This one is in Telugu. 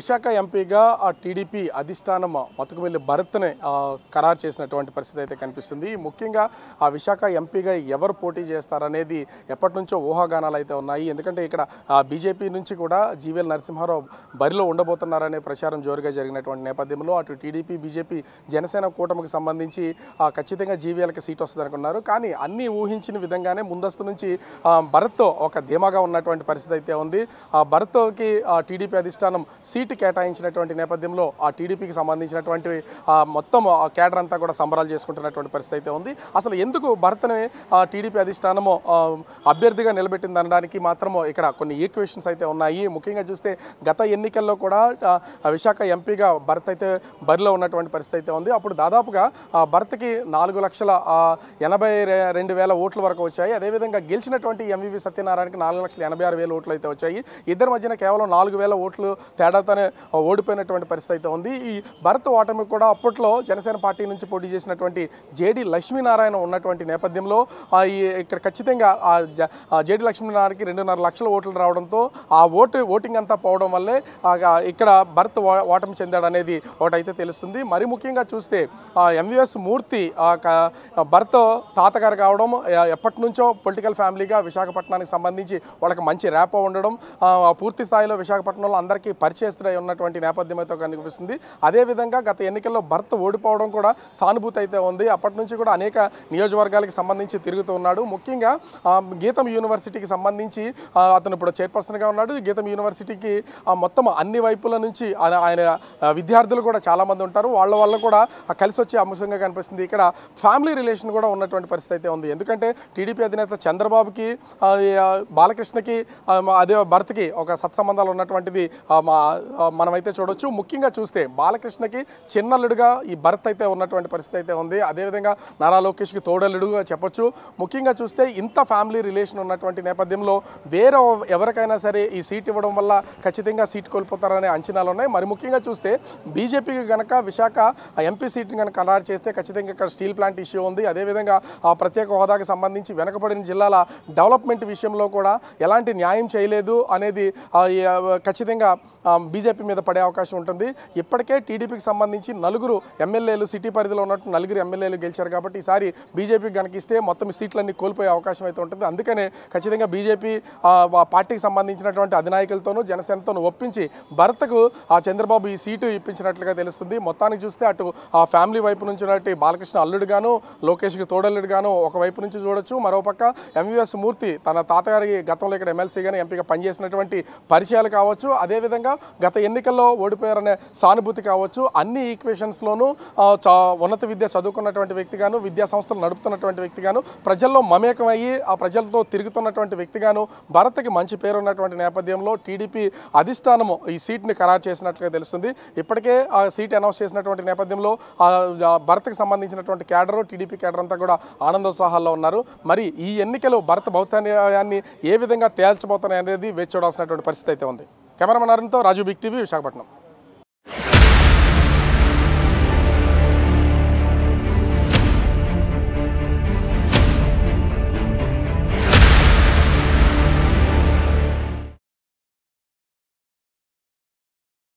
విశాఖ ఎంపీగా టీడీపీ అధిష్టానం మతుకుమిల్లి భరత్ని ఖరారు చేసినటువంటి పరిస్థితి అయితే కనిపిస్తుంది. ముఖ్యంగా విశాఖ ఎంపీగా ఎవరు పోటీ చేస్తారనేది ఎప్పటి నుంచో ఊహాగానాలు అయితే ఉన్నాయి. ఎందుకంటే ఇక్కడ బీజేపీ నుంచి కూడా జీవీఎల్ నరసింహారావు బరిలో ఉండబోతున్నారనే ప్రచారం జోరుగా జరిగినటువంటి నేపథ్యంలో అటు టీడీపీ, బీజేపీ, జనసేన కూటమికి సంబంధించి ఖచ్చితంగా జీవీఎల్కి సీట్ వస్తుంది అనుకున్నారు. కానీ అన్నీ ఊహించిన విధంగానే ముందస్తు నుంచి భరత్ ఒక ధీమాగా ఉన్నటువంటి పరిస్థితి అయితే ఉంది. భరత్కి టీడీపీ అధిష్టానం సీటు కేటాయించినటువంటి నేపథ్యంలో ఆ టీడీపీకి సంబంధించినటువంటి మొత్తం కేడర్ అంతా కూడా సంబరాలు చేసుకుంటున్నటువంటి పరిస్థితి అయితే ఉంది. అసలు ఎందుకు భరత్ని టీడీపీ అధిష్టానము అభ్యర్థిగా నిలబెట్టింది అనడానికి మాత్రము ఇక్కడ కొన్ని ఈక్వేషన్స్ అయితే ఉన్నాయి. ముఖ్యంగా చూస్తే గత ఎన్నికల్లో కూడా విశాఖ ఎంపీగా భరత్ అయితే బరిలో ఉన్నటువంటి పరిస్థితి అయితే ఉంది. అప్పుడు దాదాపుగా భరత్కి 4,82,000 ఓట్ల వరకు వచ్చాయి. అదేవిధంగా గెలిచినటువంటి ఎంవీవీ సత్యనారాయణకి 4,86,000 ఓట్లు అయితే వచ్చాయి. ఇద్దరి మధ్యన కేవలం 4,000 ఓట్లు తేడాతోనే ఓడిపోయినటువంటి పరిస్థితి అయితే ఉంది. ఈ భరత్ ఓటమి కూడా అప్పట్లో జనసేన పార్టీ నుంచి పోటీ చేసినటువంటి జేడి లక్ష్మీనారాయణ ఉన్నటువంటి నేపథ్యంలో ఇక్కడ ఖచ్చితంగా జేడి లక్ష్మీనారాయణకి 2.5 లక్షల ఓట్లు రావడంతో ఆ ఓటింగ్ అంతా పోవడం వల్లే ఇక్కడ భరత్ ఓటమి చెందాడు అనేది ఒకటైతే తెలుస్తుంది. మరి ముఖ్యంగా చూస్తే ఎంవీఎస్ మూర్తి భరత్ తాతగారు కావడం, ఎప్పటి నుంచో పొలిటికల్ ఫ్యామిలీగా విశాఖపట్నానికి సంబంధించి వాళ్ళకి మంచి ర్యాపో ఉండడం, పూర్తి స్థాయిలో విశాఖపట్నంలో అందరికీ పరిచయస్తుడై ఉన్నటువంటి నేపథ్యం అయితే కనిపిస్తుంది. అదేవిధంగా గత ఎన్నికల్లో భరత్ ఓడిపోవడం కూడా సానుభూతి అయితే ఉంది. అప్పటి నుంచి కూడా అనేక నియోజకవర్గాలకు సంబంధించి తిరుగుతూ ఉన్నాడు. ముఖ్యంగా గీతం యూనివర్సిటీకి సంబంధించి అతను ఇప్పుడు చైర్పర్సన్గా ఉన్నాడు. గీతం యూనివర్సిటీకి మొత్తం అన్ని వైపుల నుంచి ఆయన విద్యార్థులు కూడా చాలామంది ఉంటారు. వాళ్ళ వల్ల కూడా కలిసి వచ్చే అంశంగా కనిపిస్తుంది. ఇక్కడ ఫ్యామిలీ రిలేషన్ కూడా ఉన్నటువంటి పరిస్థితి అయితే ఉంది. ఎందుకంటే టీడీపీ అధినేత చంద్రబాబుకి, బాలకృష్ణకి, అదే భరత్కి ఒక సత్సంబంధాలు ఉన్నటువంటిది మనమైతే చూడొచ్చు. ముఖ్యంగా చూస్తే బాలకృష్ణకి చిన్నల్లుడుగా ఈ భరత్ అయితే ఉన్నటువంటి పరిస్థితి అయితే ఉంది. అదేవిధంగా నారా లోకేష్కి తోడల్లుడుగా చెప్పొచ్చు. ముఖ్యంగా చూస్తే ఇంత ఫ్యామిలీ రిలేషన్ ఉన్నటువంటి నేపథ్యంలో వేరే ఎవరికైనా సరే ఈ సీట్ ఇవ్వడం వల్ల ఖచ్చితంగా సీట్ కోల్పోతారనే అంచనాలు ఉన్నాయి. మరి ముఖ్యంగా చూస్తే బీజేపీకి కనుక విశాఖ ఎంపీ సీట్ని కనుక ఖరారు చేస్తే ఖచ్చితంగా ఇక్కడ స్టీల్ ప్లాంట్ ఇష్యూ ఉంది. అదేవిధంగా ప్రత్యేక హోదాకి సంబంధించి వెనకబడిన జిల్లాల డెవలప్మెంట్ విషయంలో కూడా ఎలాంటి న్యాయం చేయలేదు అనేది ఖచ్చితంగా బీజేపీ మీద పడే అవకాశం ఉంటుంది. ఇప్పటికే టీడీపీకి సంబంధించి 4 ఎమ్మెల్యేలు, సిటీ పరిధిలో ఉన్నట్టు 4 ఎమ్మెల్యేలు గెలిచారు. కాబట్టి ఈసారి బీజేపీకి కనుక ఇస్తే మొత్తం సీట్లన్నీ కోల్పోయే అవకాశం అయితే ఉంటుంది. అందుకనే ఖచ్చితంగా బీజేపీ పార్టీకి సంబంధించినటువంటి అధినాయకులతోనూ జనసేనతోనూ ఒప్పించి భరత్కు చంద్రబాబు ఈ సీటు ఇప్పించినట్లుగా తెలుస్తుంది. మొత్తానికి చూస్తే అటు ఫ్యామిలీ వైపు నుంచి బాలకృష్ణ అల్లుడుగాను, లోకేష్కి తోడల్లుడుగాను ఒకవైపు నుంచి చూడొచ్చు. మరోపక్క ఎంవీఎస్ మూర్తి తన తాతగారి గతంలో ఇక్కడ ఎమ్మెల్సీగానే ఎంపీగా పనిచేసినటువంటి పరిచయాలు కావచ్చు, అదేవిధంగా గత ఎన్నికల్లో ఓడిపోయారనే సానుభూతి కావచ్చు, అన్ని ఈక్వేషన్స్లోనూ ఉన్నత విద్య చదువుకున్నటువంటి వ్యక్తిగాను, విద్యా సంస్థలు నడుపుతున్నటువంటి వ్యక్తిగాను, ప్రజల్లో మమేకమయ్యి ఆ ప్రజలతో తిరుగుతున్నటువంటి వ్యక్తిగాను భరత్కి మంచి పేరు ఉన్నటువంటి నేపథ్యంలో టీడీపీ అధిష్టానము ఈ సీట్ని ఖరారు చేసినట్లుగా తెలుస్తుంది. ఇప్పటికే ఆ సీట్ అనౌన్స్ చేసినటువంటి నేపథ్యంలో భరత్కి సంబంధించినటువంటి కేడరు, టీడీపీ కేడర్ అంతా కూడా ఆనందోత్సాహాల్లో ఉన్నారు. మరి ఈ ఎన్నికలు భరత్ భౌతాన్ని ఏ విధంగా తేల్చబోతున్నాయి అనేది వేచి చూడాల్సినటువంటి పరిస్థితి అయితే ఉంది. కెమెరామెన్ అరుణ్తో రాజు, బిగ్ టీవీ, విశాఖపట్నం.